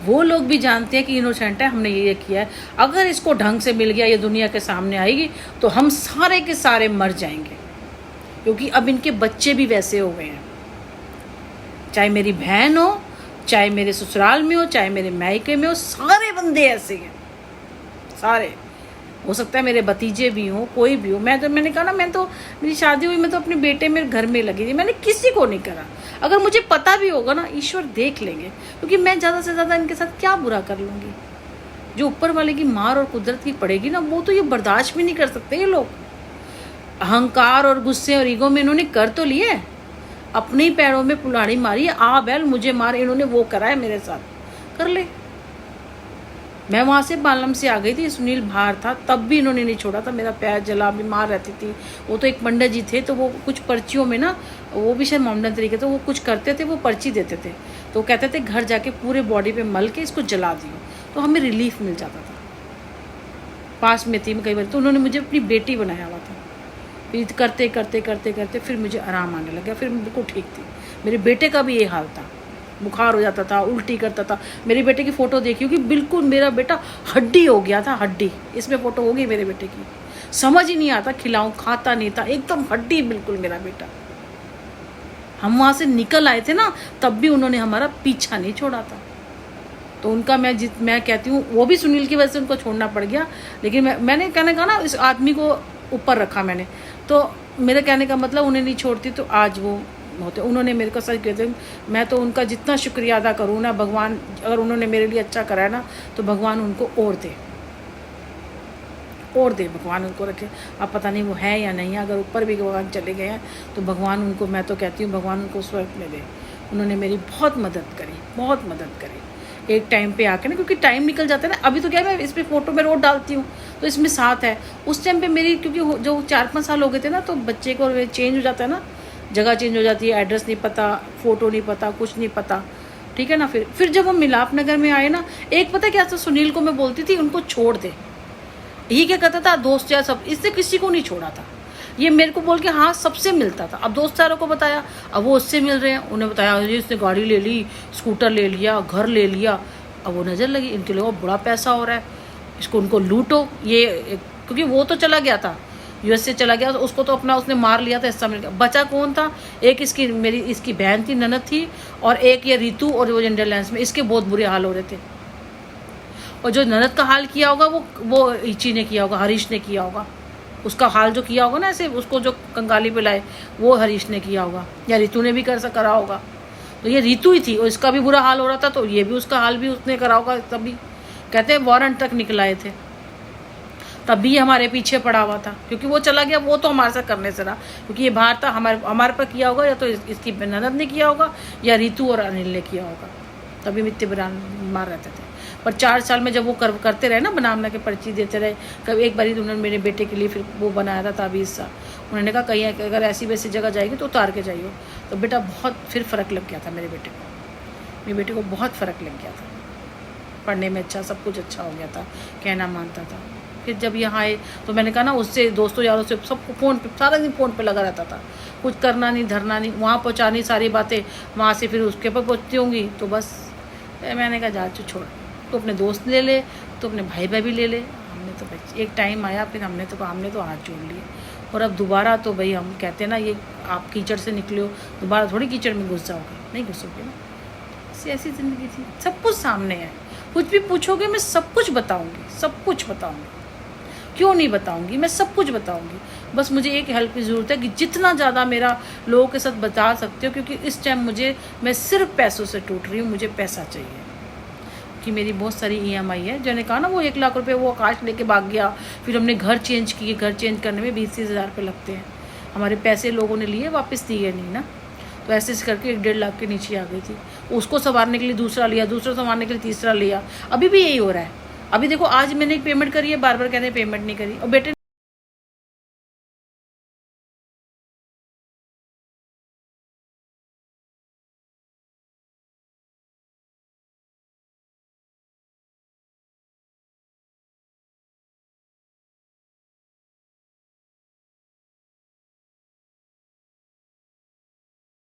वो लोग भी जानते हैं कि इनोसेंट है, हमने ये किया है। अगर इसको ढंग से मिल गया, ये दुनिया के सामने आएगी तो हम सारे के सारे मर जाएंगे, क्योंकि अब इनके बच्चे भी वैसे हो गए हैं। चाहे मेरी बहन हो, चाहे मेरे ससुराल में हो, चाहे मेरे मायके में हो, सारे बंदे ऐसे हैं, सारे। हो सकता है मेरे भतीजे भी हों, कोई भी हो। मैंने कहा ना, मेरी शादी हुई, मैं तो अपने बेटे मेरे घर में लगी थी, मैंने किसी को नहीं करा। अगर मुझे पता भी होगा ना, ईश्वर देख लेंगे, क्योंकि मैं ज़्यादा से ज़्यादा इनके साथ क्या बुरा कर लूँगी। जो ऊपर वाले की मार और कुदरत की पड़ेगी ना, वो तो ये बर्दाश्त भी नहीं कर सकते ये लोग। अहंकार और गुस्से और ईगो में इन्होंने कर तो लिए, अपने ही पैरों में कुल्हाड़ी मारी, आ बैल मुझे मार, इन्होंने वो करा है मेरे साथ, कर ले। मैं वहाँ से बालम से आ गई थी, सुनील बाहर था, तब भी इन्होंने नहीं छोड़ा था, मेरा पैर जला, बीमार रहती थी। वो तो एक पंडित जी थे, तो वो कुछ पर्चियों में ना, वो भी शायद मोमडन तरीके, तो वो कुछ करते थे, वो पर्ची देते थे, तो कहते थे घर जाके पूरे बॉडी पे मल के इसको जला दियो, तो हमें रिलीफ मिल जाता था। पास में थी मैं कई बार, तो उन्होंने मुझे अपनी बेटी बनाया हुआ था। फिर करते करते करते करते फिर मुझे आराम आने लगा, फिर बिल्कुल ठीक थी। मेरे बेटे का भी ये हाल था, बुखार हो जाता था, उल्टी करता था। मेरे बेटे की फ़ोटो देखी होगी, बिल्कुल मेरा बेटा हड्डी हो गया था, हड्डी। इसमें फ़ोटो होगी मेरे बेटे की, समझ ही नहीं आता, खिलाऊं खाता नहीं था, एकदम हड्डी बिल्कुल मेरा बेटा। हम वहाँ से निकल आए थे ना, तब भी उन्होंने हमारा पीछा नहीं छोड़ा था। तो उनका मैं कहती हूँ, वो भी सुनील की वजह से उनको छोड़ना पड़ गया। लेकिन मैंने कहने का ना, इस आदमी को ऊपर रखा मैंने, तो मेरे कहने का मतलब उन्हें नहीं छोड़ती तो आज वो होते। उन्होंने मेरे को सच कहते, मैं तो उनका जितना शुक्रिया अदा करूँ ना, भगवान अगर उन्होंने मेरे लिए अच्छा करा है ना, तो भगवान उनको और दे भगवान उनको रखे। अब पता नहीं वो है या नहीं है, अगर ऊपर भी भगवान चले गए हैं तो भगवान उनको, मैं तो कहती हूँ भगवान उनको स्वर्ग में दे। उन्होंने मेरी बहुत मदद करी, बहुत मदद करी एक टाइम पे आके ना, क्योंकि टाइम निकल जाता है ना। अभी तो क्या है, मैं इस पर फ़ोटो में रोज डालती हूँ तो इसमें साथ है। उस टाइम पे मेरी, क्योंकि जो 4-5 साल हो गए थे ना, तो बच्चे को चेंज हो जाता है ना, जगह चेंज हो जाती है, एड्रेस नहीं पता, फ़ोटो नहीं पता, कुछ नहीं पता, ठीक है ना। फिर जब हम मिलाप नगर में आए ना, एक पता क्या था, सुनील को मैं बोलती थी उनको छोड़ दे, ये क्या कहता था, दोस्त यार सब, इससे किसी को नहीं छोड़ा था। ये मेरे को बोल के हाँ सबसे मिलता था। अब दोस्त यारों को बताया, अब वो उससे मिल रहे हैं, उन्हें बताया ये इसने गाड़ी ले ली, स्कूटर ले लिया, घर ले लिया। अब वो नज़र लगी, इनके लिए बड़ा पैसा हो रहा है, इसको उनको लूटो। ये क्योंकि वो तो चला गया था, यूएस से चला गया, तो उसको तो अपना उसने मार लिया था, हिस्सा मिल गया। बचा कौन था, एक इसकी बहन थी, ननद थी, और एक ये रितु, और वो जेंडर लाइन्स में इसके बहुत बुरे हाल हो रहे थे। और जो ननद का हाल किया होगा वो इची ने किया होगा, हरीश ने किया होगा। उसका हाल जो किया होगा ना, ऐसे उसको जो कंगाली पे लाए, वो हरीश ने किया होगा, या रितु ने भी करा होगा। तो ये रितु ही थी, और इसका भी बुरा हाल हो रहा था, तो ये भी उसका हाल भी उसने करा होगा। तभी कहते हैं वारंट तक निकलाए थे, तब भी हमारे पीछे पड़ा हुआ था, क्योंकि वो चला गया, वो तो हमारे साथ करने से रहा, क्योंकि ये बाहर था, हमारे पर किया होगा, या तो इसकी ननद ने किया होगा, या रितु और अनिल ने किया होगा। तभी मित्ते मार रहते थे। पर 4 साल में जब वो करते रहे ना, बनाना के पर्ची देते रहे, कभी एक बारी उन्होंने मेरे बेटे के लिए फिर वो बनाया था ताबीज़ सा। उन्होंने कहा कहीं अगर ऐसी वैसी जगह जाएगी तो उतार के जाइए। तो बेटा बहुत फिर फ़र्क लग गया था मेरे बेटे को बहुत फ़र्क लग गया था, पढ़ने में अच्छा, सब कुछ अच्छा हो गया था, कहना मानता था। फिर जब यहाँ आए तो मैंने कहा ना, उससे दोस्तों यारों से सबको फ़ोन पे, सारा दिन फ़ोन पे लगा रहता था, कुछ करना नहीं, धरना नहीं, वहाँ पहुँचानी सारी बातें, वहाँ से फिर उसके पर पहुँचती होंगी। तो बस मैंने कहा जा छोड़, तो अपने दोस्त ले ले, तो अपने भाई भाभी ले ले। हमने तो एक टाइम आया, फिर हमने तो हाथ जोड़ लिए। और अब दोबारा तो भाई हम कहते हैं ना, ये आप कीचड़ से निकले हो, दोबारा थोड़ी कीचड़ में घुस जाओगे, नहीं घुसोगे ना। ऐसी ज़िंदगी थी, सब कुछ सामने है, कुछ भी पूछोगे मैं सब कुछ बताऊँगी, सब कुछ बताऊँगी। क्यों नहीं बताऊँगी, मैं सब कुछ बताऊँगी। बस मुझे एक हेल्प की ज़रूरत है कि जितना ज़्यादा मेरा लोगों के साथ बता सकते हो, क्योंकि इस टाइम मैं सिर्फ पैसों से टूट रही हूँ, मुझे पैसा चाहिए। कि मेरी बहुत सारी EMI है, जो ने कहा ना, वो 1 लाख रुपए वो आकाश लेके भाग गया। फिर हमने घर चेंज किए, घर चेंज करने में 20-30 हज़ार रुपये लगते हैं। हमारे पैसे लोगों ने लिए, वापस दिए नहीं ना। तो ऐसे करके 1-1.5 लाख के नीचे आ गई थी। उसको संवारने के लिए दूसरा लिया, दूसरा संवारने के लिए तीसरा लिया। अभी भी यही हो रहा है। अभी देखो, आज मैंने एक पेमेंट करी है, बार बार कहते हैं पेमेंट नहीं करी, और बेटे